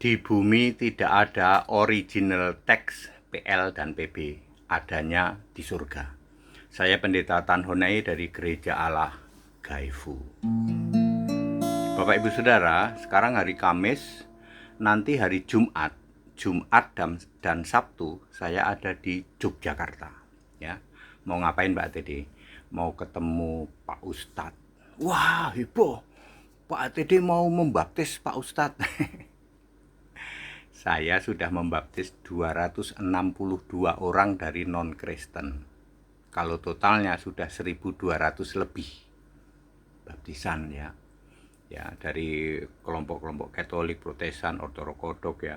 Di bumi tidak ada original teks PL dan PB, adanya di surga. Saya Pendeta Tan Honai dari Gereja Allah Gaifu. Bapak Ibu Saudara, sekarang hari Kamis, nanti hari Jumat dan Sabtu saya ada di Yogyakarta. Ya, mau ngapain Mbak Tede? Mau ketemu Pak Ustadz. Wah, heboh. Pak Tede mau membaptis Pak Ustadz. Saya sudah membaptis 262 orang dari non-Kristen. Kalau totalnya sudah 1.200 lebih baptisan ya. Ya, dari kelompok-kelompok Katolik, Protestan, Ortodoks ya,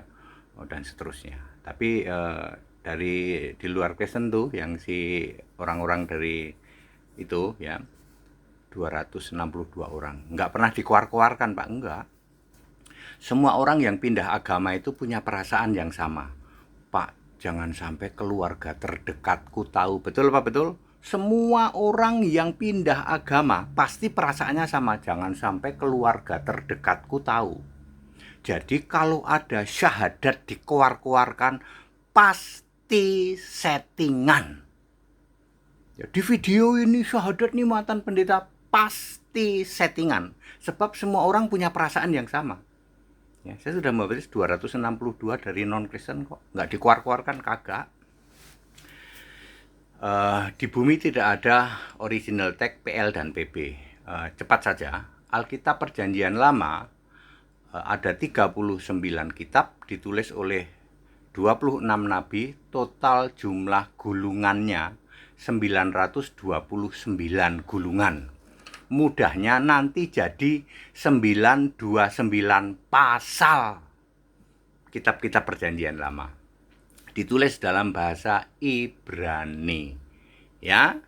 dan seterusnya. Tapi dari di luar Kristen tuh yang si orang-orang dari itu ya 262 orang. Enggak pernah dikeluar-keluarkan, Pak, enggak. Semua orang yang pindah agama itu punya perasaan yang sama. Pak, jangan sampai keluarga terdekatku tahu. Betul Pak, betul? Semua orang yang pindah agama pasti perasaannya sama. Jangan sampai keluarga terdekatku tahu. Jadi kalau ada syahadat dikeluar-keluarkan, pasti settingan. Ya, di video ini syahadat nih mantan pendeta, pasti settingan. Sebab semua orang punya perasaan yang sama. Ya, saya sudah membaptis 262 dari non-Kristen kok. Nggak dikeluar-keluarkan, kagak. Di bumi tidak ada original teks PL dan PB. Cepat saja, Alkitab Perjanjian Lama ada 39 kitab ditulis oleh 26 nabi, total jumlah gulungannya 929 gulungan. Mudahnya nanti jadi 929 pasal kitab-kitab Perjanjian Lama. Ditulis dalam bahasa Ibrani. Ya.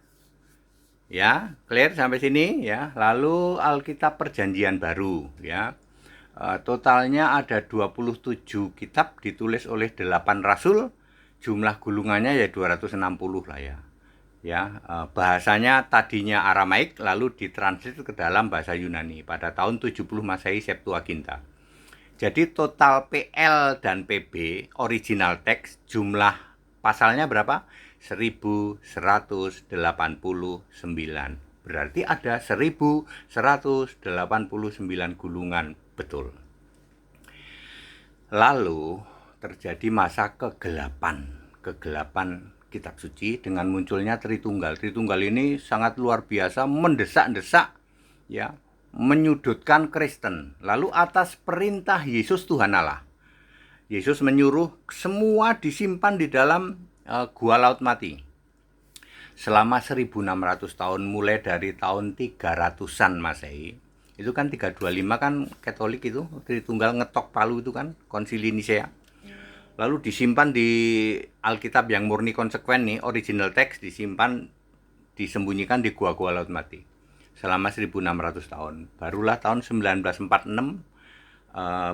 Ya, clear sampai sini ya. Lalu Alkitab Perjanjian Baru ya. Totalnya ada 27 kitab ditulis oleh 8 rasul. Jumlah gulungannya ya 260 lah ya. Ya, bahasanya tadinya Aramaik lalu ditranslate ke dalam bahasa Yunani pada tahun 70 Masehi Septuaginta. Jadi total PL dan PB original teks jumlah pasalnya berapa? 1189. Berarti ada 1189 gulungan, betul. Lalu terjadi masa kegelapan kitab suci dengan munculnya Tritunggal. Tritunggal ini sangat luar biasa, mendesak-desak ya, menyudutkan Kristen. Lalu atas perintah Yesus Tuhan Allah, Yesus menyuruh semua disimpan di dalam gua laut mati selama 1600 tahun, mulai dari tahun 300-an Masehi. Itu kan 325 kan Katolik itu, Tritunggal ngetok palu itu kan, Konsili Nisea. Lalu disimpan di Alkitab yang murni konsekuen nih, original text disimpan, disembunyikan di gua-gua laut mati selama 1600 tahun. Barulah tahun 1946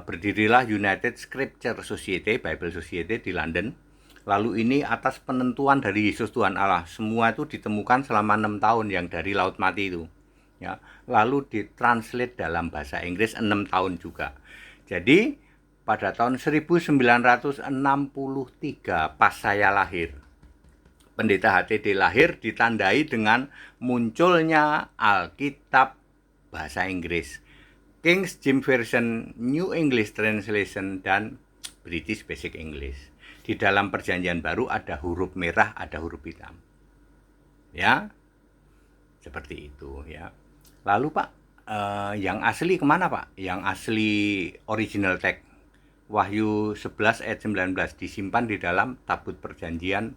berdirilah United Scripture Society, Bible Society di London. Lalu ini atas penentuan dari Yesus Tuhan Allah, semua itu ditemukan selama 6 tahun yang dari laut mati itu. Ya, lalu ditranslate dalam bahasa Inggris 6 tahun juga. Jadi pada tahun 1963 pas saya lahir, Pendeta HTD lahir ditandai dengan munculnya Alkitab bahasa Inggris, King James Version, New English Translation, dan British Basic English. Di dalam Perjanjian Baru ada huruf merah, ada huruf hitam. Ya, seperti itu ya. Lalu Pak, yang asli kemana Pak? Yang asli original text Wahyu 11 ayat 19 disimpan di dalam tabut perjanjian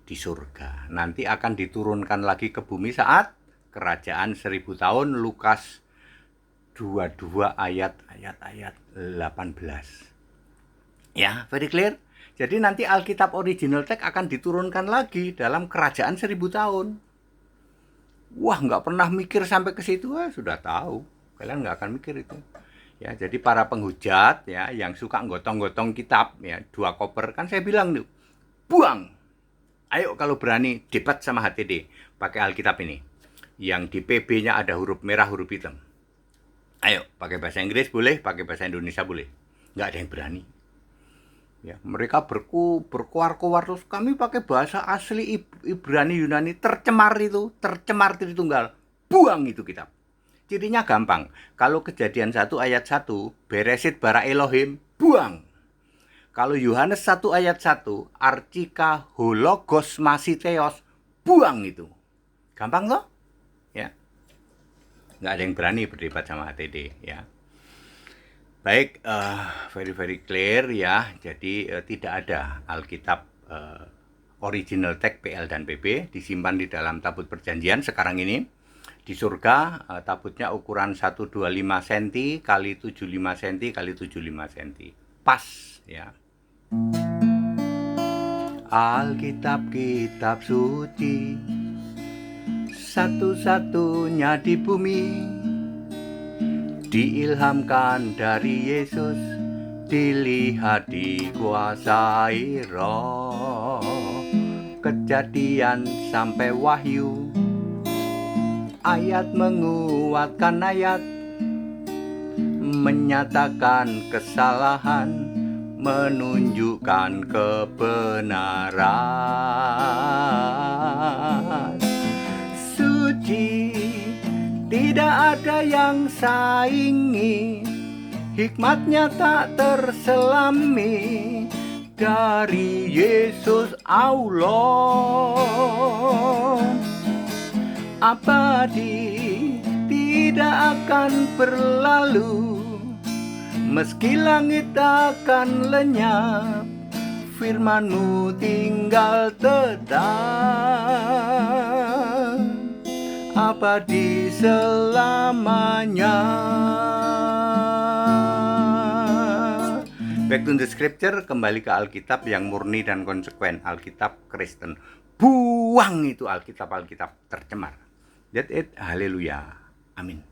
di surga. Nanti akan diturunkan lagi ke bumi saat kerajaan 1000 tahun, Lukas 22 ayat 18. Ya, very clear. Jadi nanti Alkitab original text akan diturunkan lagi dalam kerajaan 1000 tahun. Wah, nggak pernah mikir sampai ke situ, sudah tahu. Kalian nggak akan mikir itu. Ya, jadi para penghujat ya yang suka gotong-gotong kitab ya, 2 koper kan saya bilang tuh, buang. Ayo kalau berani debat sama HTD pakai Alkitab ini. Yang di PB-nya ada huruf merah, huruf hitam. Ayo, pakai bahasa Inggris boleh, pakai bahasa Indonesia boleh. Nggak ada yang berani. Ya, mereka berkuar-kuar terus kami pakai bahasa asli Ibrani Yunani, tercemar Tritunggal. Buang itu kitab. Cirinya gampang. Kalau Kejadian 1 ayat 1, Beresit bara Elohim, buang. Kalau Yohanes 1 ayat 1, Archika hologos masiteos, buang itu. Gampang toh? Ya. Nggak ada yang berani berdebat sama HTD, ya. Baik, very clear ya. Jadi tidak ada Alkitab original text PL dan PB disimpan di dalam tabut perjanjian sekarang ini. Di surga tabutnya ukuran 125 cm kali 75 cm kali 75 cm. Pas ya. Alkitab kitab suci satu-satunya di bumi, diilhamkan dari Yesus, dilihat dikuasai Roh. Kejadian sampai Wahyu, ayat menguatkan ayat, menyatakan kesalahan, menunjukkan kebenaran. Suci, tidak ada yang saingi, hikmatnya tak terselami, dari Yesus Allah. Abadi, tidak akan berlalu, meski langit akan lenyap, firman-Mu tinggal tetap, abadi selamanya. Back to the scripture, kembali ke Alkitab yang murni dan konsekuen, Alkitab Kristen. Buang itu Alkitab tercemar. That's it, haleluya, amin.